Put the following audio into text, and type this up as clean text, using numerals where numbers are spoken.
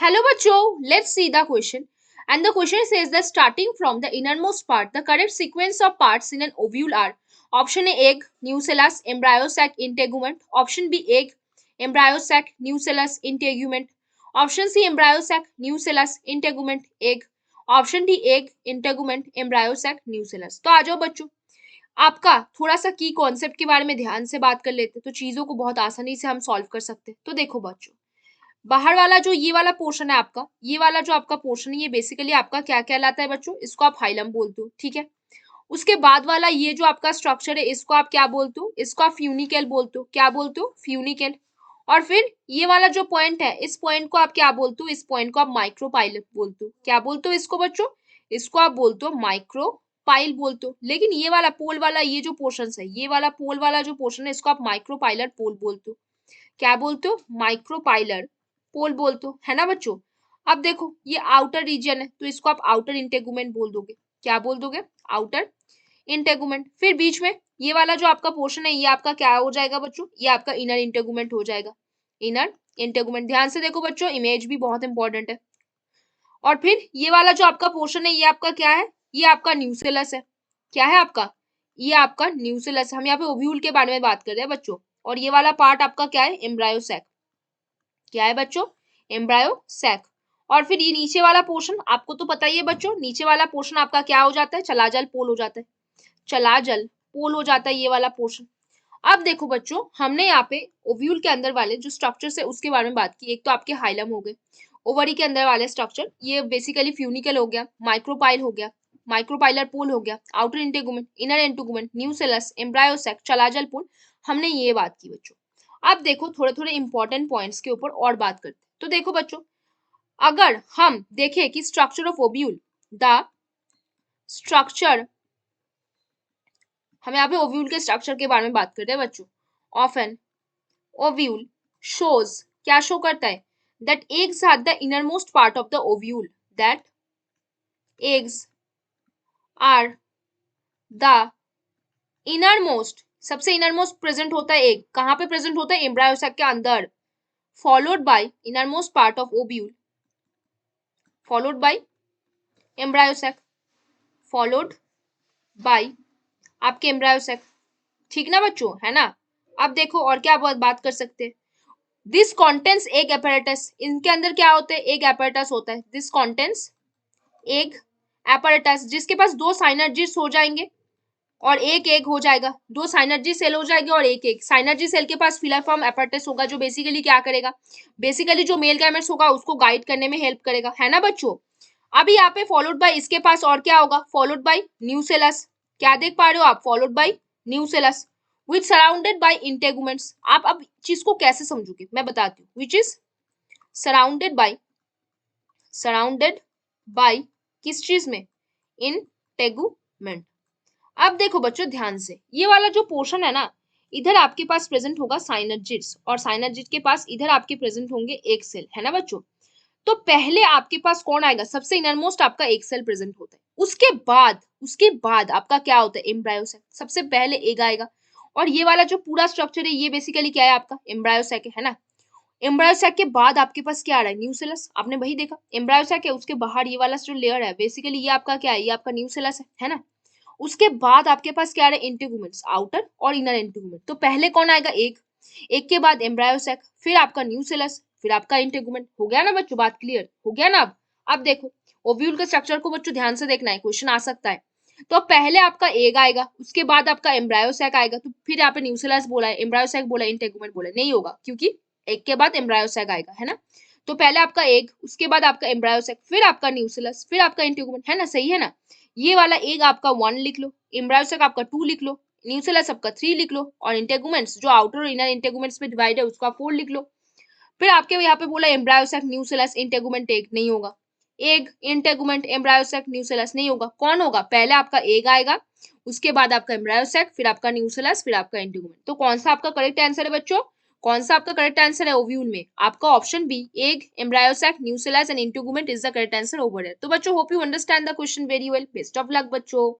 Hello bachcho, let's see the question. And the question says that starting from the innermost part, the correct sequence of parts in an ovule are option A egg, nucellus, embryo sac, integument, option B egg, embryo sac, nucellus, integument, option C embryo sac, nucellus, integument, egg, option D egg, integument, embryo sac, nucellus. तो आ जाओ बच्चों, आपका थोड़ा सा की concept के बारे में ध्यान से बात कर लेते तो चीजों को बहुत आसानी से हम सॉल्व कर सकते। तो देखो बच्चों, बाहर वाला जो ये वाला पोर्शन है आपका, ये वाला जो आपका पोर्शन है, ये बेसिकली आपका क्या कहलाता है बच्चों, इसको आप हाइलम बोलते हो, ठीक है। उसके बाद वाला ये जो आपका स्ट्रक्चर है, इसको आप क्या बोलते हो, इसको आप फ्यूनिकल बोलते हो। क्या बोलते हो, फ्यूनिकल। और फिर ये वाला जो पॉइंट है, इस पॉइंट को आप क्या बोलते हो, इस पॉइंट को आप माइक्रोपाइल बोलते हो। क्या बोलते हो इसको बच्चों, इसको आप बोलते हो माइक्रोपाइल बोलते हो। लेकिन ये वाला पोल वाला ये जो पोर्शन है, ये वाला पोल वाला जो पोर्शन है, इसको आप माइक्रोपाइलर पोल बोलते हो। क्या बोलते हो, माइक्रोपाइलर पोल बोलते हो, है ना बच्चों। अब देखो ये आउटर रीजन है, तो इसको आप आउटर इंटेगुमेंट बोल दोगे। क्या बोल दोगे, आउटर इंटेगुमेंट। फिर बीच में ये वाला जो आपका पोर्शन है, ये आपका क्या हो जाएगा बच्चों, ये आपका इनर इंटेगुमेंट हो जाएगा। इनर इंटेगुमेंट, ध्यान से देखो बच्चों, इमेज भी बहुत इंपॉर्टेंट है। और फिर ये वाला जो आपका पोर्शन है, ये आपका क्या है, ये आपका न्यूसेलस है। क्या है आपका, ये आपका न्यूसेलस। हम यहाँ पे ओव्यूल के बारे में बात कर रहे हैं बच्चों। और ये वाला पार्ट आपका क्या है, एम्ब्रायो सैक। क्या है बच्चों, एम्ब्रायो सैक। और फिर ये नीचे वाला पोर्शन आपको तो पता ही है बच्चों, नीचे वाला पोर्शन आपका क्या हो जाता है, चलाजल पोल हो जाता है। चलाजल पोल हो जाता है ये वाला पोर्शन। अब देखो बच्चों, हमने यहाँ पे ओव्यूल के अंदर वाले जो स्ट्रक्चर्स है उसके बारे में बात की। एक तो आपके हाइलम हो गए, ओवरी के अंदर वाले स्ट्रक्चर, ये बेसिकली फ्यूनिकल हो गया, माइक्रोपाइल हो गया, माइक्रोपाइलर पोल हो गया, outer integument, inner integument, nucellus, embryo sac, chalazal pole. हमने ये बात की बच्चों। अब देखो थोड़े थोड़े इंपॉर्टेंट पॉइंट्स के ऊपर और बात करते हैं। तो देखो बच्चों, अगर हम देखें कि structure of ovule, the structure, हम यहाँ पे ओव्यूल के स्ट्रक्चर के बारे में बात कर रहे हैं बच्चों। ऑफ एन ओव्यूल शोज, क्या शो करता है, that eggs are the innermost part of the ovule, that eggs are the innermost, सबसे इनरमोस्ट प्रेजेंट होता है एग, कहाँ पे प्रेजेंट होता है, एम्ब्रायो सैक के अंदर। Followed by innermost part of ovule, followed by embryo sac, followed by आपके एम्ब्रायो सैक। ठीक ना बच्चों, है ना। अब देखो और क्या बात कर सकते हैं। दिस कॉन्टेंस एग एपरेटस, इनके अंदर क्या होता है, एग एपरेटस होता है। दिस कॉन्टेंस एग एपरेटस, जिसके पास दो साइनर्जीज हो जाएंगे और एक एग हो जाएगा, दो साइनर्जी सेल हो जाएंगे और एक एग। साइनर्जी सेल के पास फिलाफॉर्म एपरेटस होगा, जो बेसिकली क्या करेगा, बेसिकली जो मेल गैमेट्स होगा उसको गाइड करने में हेल्प करेगा, है ना बच्चों। अभी यहाँ पे फॉलोड बाय इसके पास और क्या होगा, फॉलोड बाय न्यूसेलस। क्या देख पा रहे हो आप, followed by nucellus which surrounded by integuments. आप अब चीज को कैसे समझोगे मैं बताती हूँ। विच इज सराउंडेड बाय किस चीज में, इंटेगुमेंट। अब देखो बच्चों ध्यान से, ये वाला जो पोर्शन है ना, इधर आपके पास प्रेजेंट होगा साइनर्जिड्स, और साइनर्जिड के पास इधर आपके प्रेजेंट होंगे एक सेल, है ना बच्चों। तो पहले आपके पास कौन आएगा, सबसे इनरमोस्ट आपका एक सेल प्रेजेंट होता है। उसके बाद आपका क्या होता है, एम्ब्रायो सैक। सबसे पहले एग आएगा। और ये वाला जो पूरा स्ट्रक्चर है, ये बेसिकली क्या है आपका, एम्ब्रायो सैक है ना। एम्ब्रायो सैक के बाद आपके पास क्या आ रहा है, न्यूसेलस। आपने वही देखा, एम्ब्रायो सैक है, उसके बाहर ये वाला जो लेयर है, बेसिकली ये आपका क्या है, ये आपका न्यूसेलस है ना। उसके बाद आपके पास क्या आ रहा है, इंटेगुमेंट्स, आउटर और इनर इंटेगुमेंट। तो पहले कौन आएगा, एग, एक के बाद एम्ब्रायो सैक, फिर आपका न्यूसेलस, फिर आपका इंटेगुमेंट। हो गया ना बच्चों, बात क्लियर हो गया ना। अब देखो ओव्यूल के स्ट्रक्चर को बच्चों ध्यान से देखना है, क्वेश्चन आ सकता है। तो पहले आपका एग आएगा, उसके बाद आपका एम्ब्रायो सैक आएगा, तो फिर यहाँ पे न्यूसेलस बोला है, एम्ब्रायो सैक बोला, इंटेगुमेंट बोला, नहीं होगा, क्योंकि एक के बाद एम्ब्रायो सैक आएगा, है ना। तो पहले आपका एग, उसके बाद आपका एम्ब्रायो सैक, फिर आपका न्यूसेलस, फिर आपका इंटेगुमेंट, है ना, सही है ना। ये वाला एग आपका 1 लिख लो, एम्ब्रायो सैक आपका 2 लिख लो, न्यूसेलस आपका 3 लिख लो, और इंटेगुमेंट्स जो आउटर और इनर इंटेगुमेंट्स में डिवाइड है उसको आप 4 लिख लो। फिर आपके यहाँ पे बोला embryo sac, nucellus, integument, egg, नहीं होगा। Egg, integument, embryo sac, nucellus, नहीं होगा। कौन होगा, पहले आपका एग आएगा, उसके बाद आपका एम्ब्रायो सैक, फिर आपका न्यूसेलस, फिर आपका इंटेगुमेंट। तो कौन सा आपका करेक्ट आंसर है बच्चों, कौन सा आपका करेक्ट आंसर है ओव्यूल में, आपका option B, egg, embryo sac, nucellus and integument is the correct answer over है। तो बच्चों hope you understand the question very well. Best of luck बच्चों।